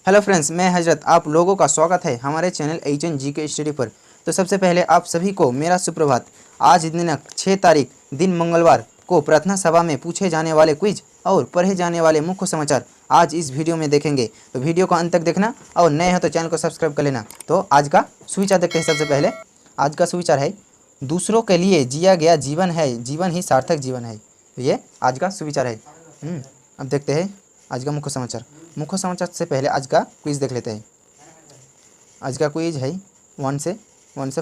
Hello friends, मैं हजरत आप लोगों का स्वागत है हमारे चैनल एचएन जी के स्टडी पर। तो सबसे पहले आप सभी को मेरा सुप्रभात। आज दिनांक 6 तारीख दिन मंगलवार को प्रार्थना सभा में पूछे जाने वाले क्विज और पढ़े जाने वाले मुख्य समाचार आज इस वीडियो में देखेंगे। तो वीडियो को अंत तक देखना और नए हो तो चैनल को सब्सक्राइब कर लेना। तो आज का सुविचार देखते हैं। सबसे पहले आज का सुविचार है, दूसरों के लिए जिया गया जीवन है, जीवन ही सार्थक जीवन है। तो ये आज का सुविचार है। अब देखते हैं आज का मुख्य समाचार। मुख्य समाचार से पहले आज का क्विज देख लेते हैं। आज का क्विज है 1 से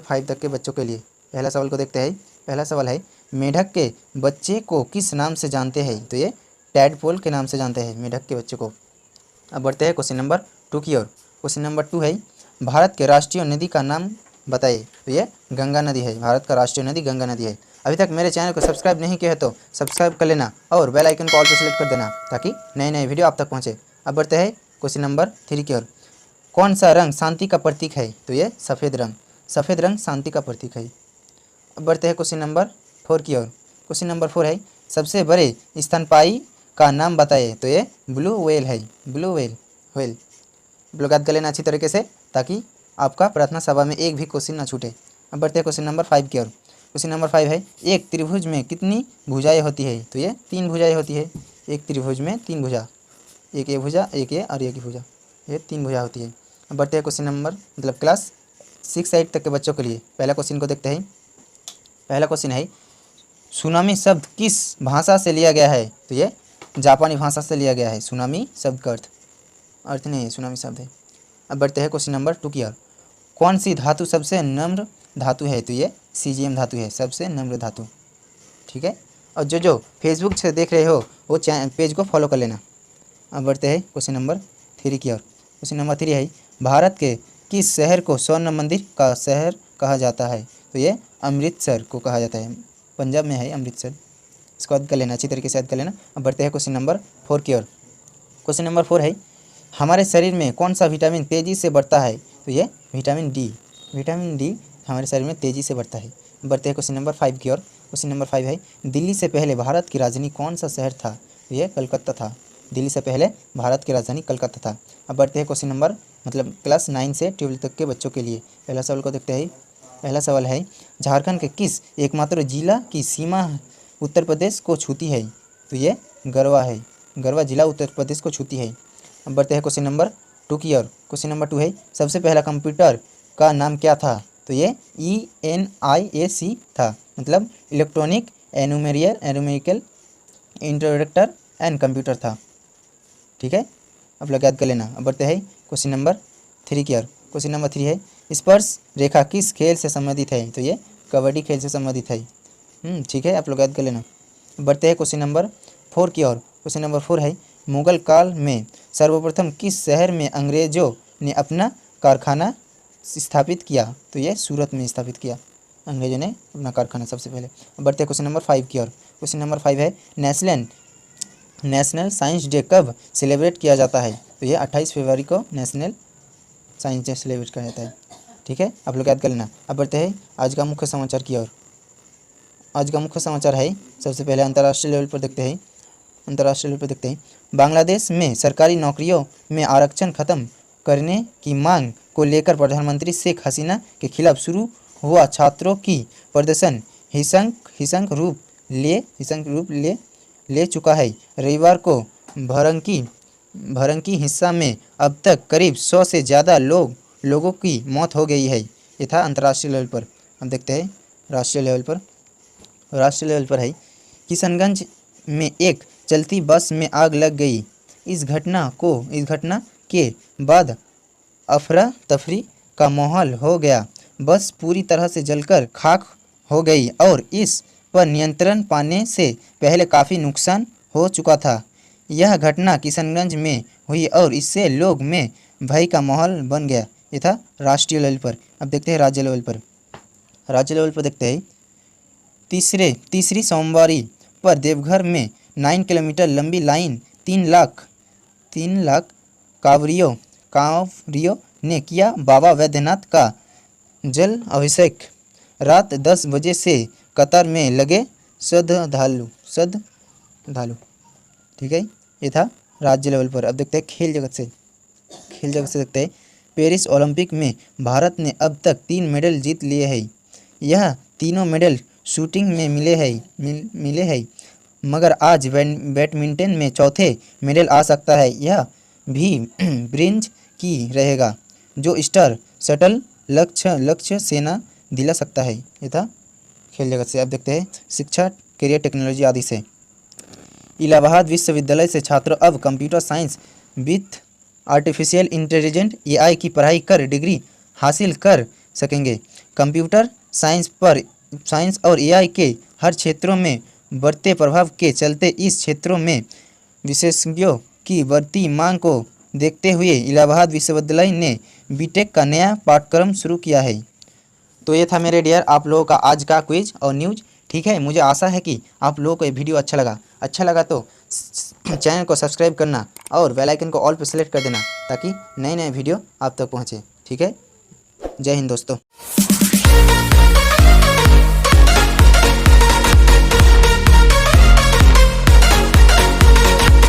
5 तक के बच्चों के लिए। पहला सवाल को देखते हैं। पहला सवाल है, मेढक के बच्चे को किस नाम से जानते हैं? तो ये टैडपोल के नाम से जानते हैं मेढक के बच्चे को। अब बढ़ते हैं क्वेश्चन नंबर 2 की ओर। क्वेश्चन नंबर 2 है, भारत के राष्ट्रीय नदी का नाम बताइए। तो ये गंगा नदी है। भारत का राष्ट्रीय नदी गंगा नदी है। अभी तक मेरे चैनल को सब्सक्राइब नहीं किया है तो सब्सक्राइब कर लेना और बेल आइकन को ऑल पे सेलेक्ट कर देना ताकि नए नए वीडियो आप तक पहुँचे। अब बढ़ते हैं क्वेश्चन नंबर 3 की ओर। कौन सा रंग शांति का प्रतीक है? तो ये सफ़ेद रंग। सफ़ेद रंग शांति का प्रतीक है। अब बढ़ते हैं क्वेश्चन नंबर 4 की ओर। क्वेश्चन नंबर 4 है, सबसे बड़े स्तनपायी का नाम बताइए। तो ये ब्लू व्हेल है। ब्लू व्हेल याद कर लेना अच्छी तरीके से ताकि आपका प्रार्थना सभा में एक भी क्वेश्चन ना छूटे। अब बढ़ते हैं क्वेश्चन नंबर 5 की ओर। क्वेश्चन नंबर 5 है, एक त्रिभुज में कितनी भुजाएं होती है? तो ये 3 भुजाएं होती है। एक त्रिभुज में 3 भुजा, एक ये भुजा, एक ये और एक ही भुजा, ये 3 भुजा होती है। अब बढ़ते हैं क्वेश्चन नंबर क्लास 6-8 तक के बच्चों के लिए। पहला क्वेश्चन को देखते हैं। पहला क्वेश्चन है, सुनामी शब्द किस भाषा से लिया गया है? तो ये जापानी भाषा से लिया गया है। सुनामी शब्द का अर्थ नहीं है, सुनामी शब्द है। अब बढ़ते हैं क्वेश्चन नंबर 2 की ओर। कौन सी धातु सबसे नम्र धातु है? तो ये सीजियम धातु है, सबसे नम्र धातु। ठीक है। और जो फेसबुक से देख रहे हो वो पेज को फॉलो कर लेना। अब बढ़ते हैं क्वेश्चन नंबर 3 की ओर। क्वेश्चन नंबर 3 है, भारत के किस शहर को स्वर्ण मंदिर का शहर कहा जाता है? तो ये अमृतसर को कहा जाता है। पंजाब में है अमृतसर। इसको याद कर लेना, अच्छी तरीके से याद कर लेना। अब बढ़ते हैं क्वेश्चन नंबर 4 की ओर। क्वेश्चन नंबर 4 है, हमारे शरीर में कौन सा विटामिन तेज़ी से बढ़ता है? तो ये विटामिन डी। विटामिन डी हमारे शरीर में तेज़ी से बढ़ता है। बढ़ते हैं क्वेश्चन नंबर 5 की ओर। क्वेश्चन नंबर 5 है, दिल्ली से पहले भारत की राजधानी कौन सा शहर था? तो ये कलकत्ता था। दिल्ली से पहले भारत की राजधानी कलकत्ता था। अब बढ़ते हैं क्वेश्चन नंबर क्लास 9 से 12 तक के बच्चों के लिए। पहला सवाल को देखते हैं। पहला सवाल है, झारखंड के किस एकमात्र जिला की सीमा उत्तर प्रदेश को छूती है? तो ये गरवा है। गरवा जिला उत्तर प्रदेश को छूती है। अब बढ़ते हैं क्वेश्चन नंबर 2 की ओर। क्वेश्चन नंबर 2 है, सबसे पहला कंप्यूटर का नाम क्या था? तो ये ENIAC था, मतलब इलेक्ट्रॉनिक एनुमेरिकल इंटरप्रेटर एंड कंप्यूटर था। ठीक है, अब लोग याद कर लेना। अब बढ़ते हैं क्वेश्चन नंबर 3 की ओर। क्वेश्चन नंबर 3 है, स्पर्श रेखा किस खेल से संबंधित है? तो ये कबड्डी खेल से संबंधित है। ठीक है, आप लोग याद कर लेना। बढ़ते हैं क्वेश्चन नंबर 4 की ओर। क्वेश्चन नंबर 4 है, मुगल काल में सर्वप्रथम किस शहर में अंग्रेजों ने अपना कारखाना स्थापित किया? तो ये सूरत में स्थापित किया अंग्रेजों ने अपना कारखाना सबसे पहले। बढ़ते हैं क्वेश्चन नंबर 5 की ओर। क्वेश्चन नंबर 5 है, नेशनल साइंस डे कब सेलिब्रेट किया जाता है? तो ये 28 फरवरी को नेशनल साइंस डे सेलिब्रेट किया जाता है। ठीक है, आप लोग याद कर लेना। अब बढ़ते हैं आज का मुख्य समाचार की ओर। आज का मुख्य समाचार है, सबसे पहले अंतर्राष्ट्रीय लेवल पर देखते हैं। अंतर्राष्ट्रीय लेवल पर देखते हैं, बांग्लादेश में सरकारी नौकरियों में आरक्षण खत्म करने की मांग को लेकर प्रधानमंत्री शेख हसीना के खिलाफ शुरू हुआ छात्रों की प्रदर्शन हिंसक रूप ले चुका है। रविवार को भरंकी हिस्सा में अब तक करीब 100 से ज़्यादा लोगों की मौत हो गई है। ये था अंतर्राष्ट्रीय लेवल पर। अब देखते हैं राष्ट्रीय लेवल पर। राष्ट्रीय लेवल पर है, किशनगंज में एक चलती बस में आग लग गई। इस घटना के बाद अफरा तफरी का माहौल हो गया। बस पूरी तरह से जलकर खाक हो गई और इस पर नियंत्रण पाने से पहले काफ़ी नुकसान हो चुका था। यह घटना किशनगंज में हुई और इससे लोग में भय का माहौल बन गया। ये था राष्ट्रीय लेवल पर। अब देखते हैं राज्य लेवल पर। राज्य लेवल पर देखते हैं, तीसरी सोमवारी पर देवघर में 9 किलोमीटर लंबी लाइन 3 लाख कांवरियों ने किया बाबा वैद्यनाथ का जल अभिषेक। रात 10 बजे से कतार में लगे श्रद्धालु। ठीक है, ये था राज्य लेवल पर। अब देखते हैं खेल खेल जगत से देखते हैं, पेरिस ओलंपिक में भारत ने अब तक 3 मेडल जीत लिए हैं। यह तीनों मेडल शूटिंग में मिले हैं, मगर आज बैडमिंटन में चौथे मेडल आ सकता है, यह भी ब्रिंज की रहेगा, जो स्टार शटल लक्ष्य सेना दिला सकता है। ये था खेल जगत से। अब देखते हैं शिक्षा, करियर, टेक्नोलॉजी आदि से। इलाहाबाद विश्वविद्यालय से छात्र अब computer science with artificial intelligence AI की पढ़ाई कर डिग्री हासिल कर सकेंगे। कंप्यूटर साइंस और AI के हर क्षेत्रों में बढ़ते प्रभाव के चलते इस क्षेत्रों में विशेषज्ञों की बढ़ती मांग को देखते हुए इलाहाबाद विश्वविद्यालय ने BTech का नया पाठ्यक्रम शुरू किया है। तो ये था मेरे डियर आप लोगों का आज का क्विज और न्यूज़। ठीक है, मुझे आशा है कि आप लोगों को ये वीडियो अच्छा लगा तो चैनल को सब्सक्राइब करना और बेल आइकन को ऑल पे सेलेक्ट कर देना, ताकि नए वीडियो आप तक पहुँचे। ठीक है, जय हिंद दोस्तों।